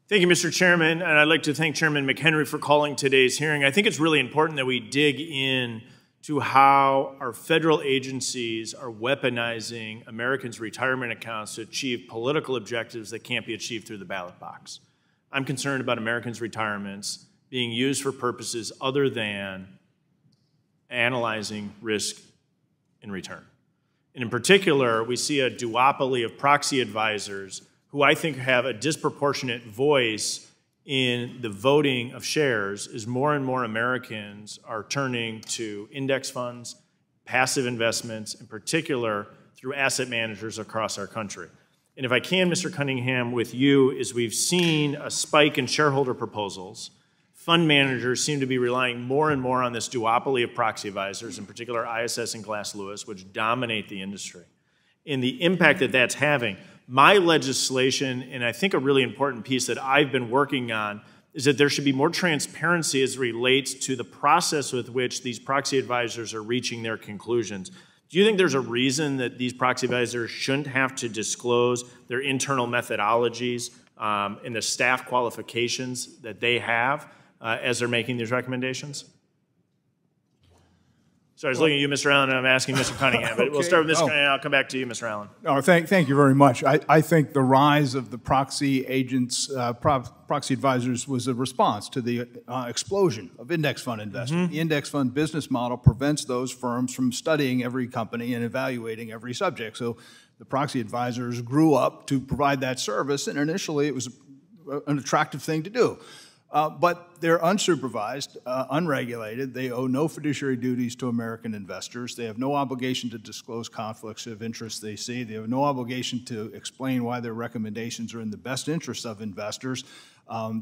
Thank you, Mr. Chairman, and I'd like to thank Chairman McHenry for calling today's hearing. I think it's really important that we dig in to how our federal agencies are weaponizing Americans' retirement accounts to achieve political objectives that can't be achieved through the ballot box. I'm concerned about Americans' retirements being used for purposes other than analyzing risk in return. And in particular, we see a duopoly of proxy advisors who I think have a disproportionate voice in the voting of shares as more and more Americans are turning to index funds, passive investments, in particular through asset managers across our country. And if I can, Mr. Cunningham, with you, is we've seen a spike in shareholder proposals. Fund managers seem to be relying more and more on this duopoly of proxy advisors, in particular ISS and Glass Lewis, which dominate the industry. And the impact that that's having, my legislation, and I think a really important piece that I've been working on, is that there should be more transparency as it relates to the process with which these proxy advisors are reaching their conclusions. Do you think there's a reason that these proxy advisors shouldn't have to disclose their internal methodologies and the staff qualifications that they have as they're making these recommendations? So I was looking at you, Mr. Allen, and I'm asking Mr. Cunningham, but we'll start with Mr. Cunningham, I'll come back to you, Mr. Allen. No, thank you very much. I think the rise of the proxy agents, proxy advisors was a response to the explosion of index fund investment. The index fund business model prevents those firms from studying every company and evaluating every subject. So the proxy advisors grew up to provide that service, and initially it was an attractive thing to do. But they're unsupervised, unregulated. They owe no fiduciary duties to American investors. They have no obligation to disclose conflicts of interest they see. They have no obligation to explain why their recommendations are in the best interest of investors.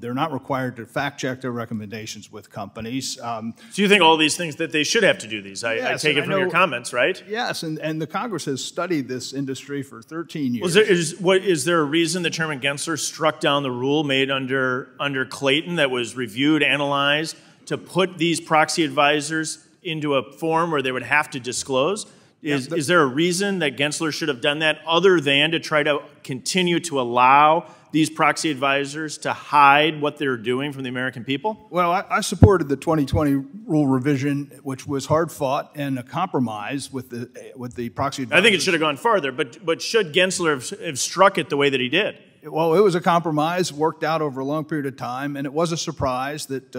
They're not required to fact-check their recommendations with companies. So you think all these things that they should have to do these? I take it from your comments, right? Yes, and the Congress has studied this industry for 13 years. Is there a reason that Chairman Gensler struck down the rule made under Clayton that was reviewed, analyzed, to put these proxy advisors into a form where they would have to disclose? Is there a reason that Gensler should have done that other than to try to continue to allow these proxy advisors to hide what they're doing from the American people? Well, I supported the 2020 rule revision, which was hard fought and a compromise with the proxy advisors. I think it should have gone farther, but should Gensler have struck it the way that he did? Well, it was a compromise, worked out over a long period of time, and it was a surprise that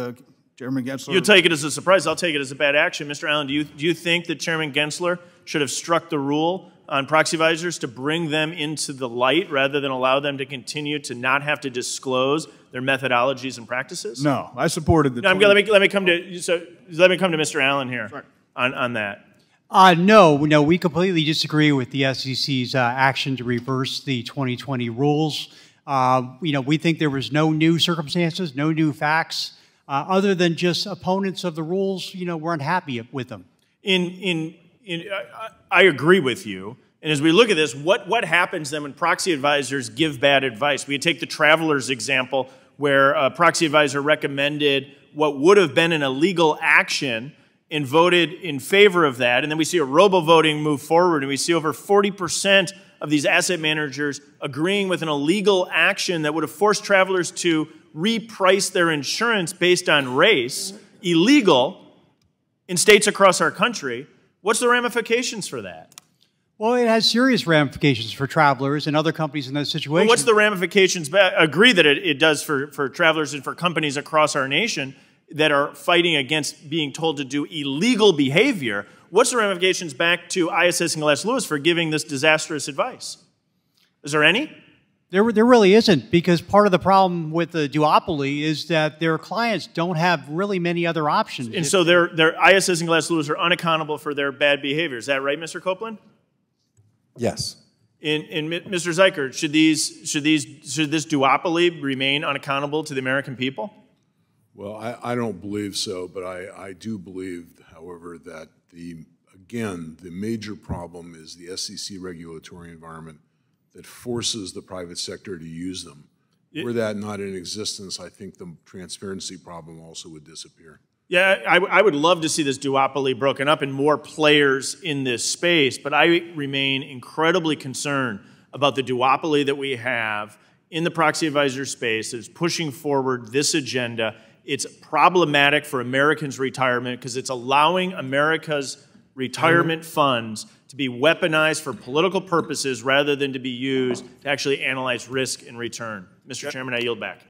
Chairman Gensler... You'll take it as a surprise. I'll take it as a bad action. Mr. Allen, do you think that Chairman Gensler should have struck the rule on proxy advisors to bring them into the light rather than allow them to continue to not have to disclose their methodologies and practices? No, I supported the... No, let me come to Mr. Allen here on that. No, we completely disagree with the SEC's action to reverse the 2020 rules. We think there was no new circumstances, no new facts, other than just opponents of the rules, weren't happy with them. I agree with you. And as we look at this, what happens then when proxy advisors give bad advice? We take the Travelers example where a proxy advisor recommended what would have been an illegal action and voted in favor of that. And then we see a robo-voting move forward, and we see over 40% of these asset managers agreeing with an illegal action that would have forced travelers to reprice their insurance based on race, illegal in states across our country. What's the ramifications for that? Well, it has serious ramifications for travelers and other companies in those situations. Well, what's the ramifications? I agree that it does for travelers and for companies across our nation that are fighting against being told to do illegal behavior. What's the ramifications back to ISS and Glass Lewis for giving this disastrous advice? Is there any? There really isn't, because part of the problem with the duopoly is that their clients don't have really many other options. And so their ISS and Glass Lewis are unaccountable for their bad behavior. Is that right, Mr. Copeland? Yes. And Mr. Zeichert, should this duopoly remain unaccountable to the American people? Well, I don't believe so, but I do believe, however, that again, the major problem is the SEC regulatory environment that forces the private sector to use them. Were that not in existence, I think the transparency problem also would disappear. Yeah, I would love to see this duopoly broken up and more players in this space, but I remain incredibly concerned about the duopoly that we have in the proxy advisor space that is pushing forward this agenda. It's problematic for Americans' retirement because it's allowing America's retirement funds to be weaponized for political purposes rather than to be used to actually analyze risk and return. Mr. Chairman, I yield back.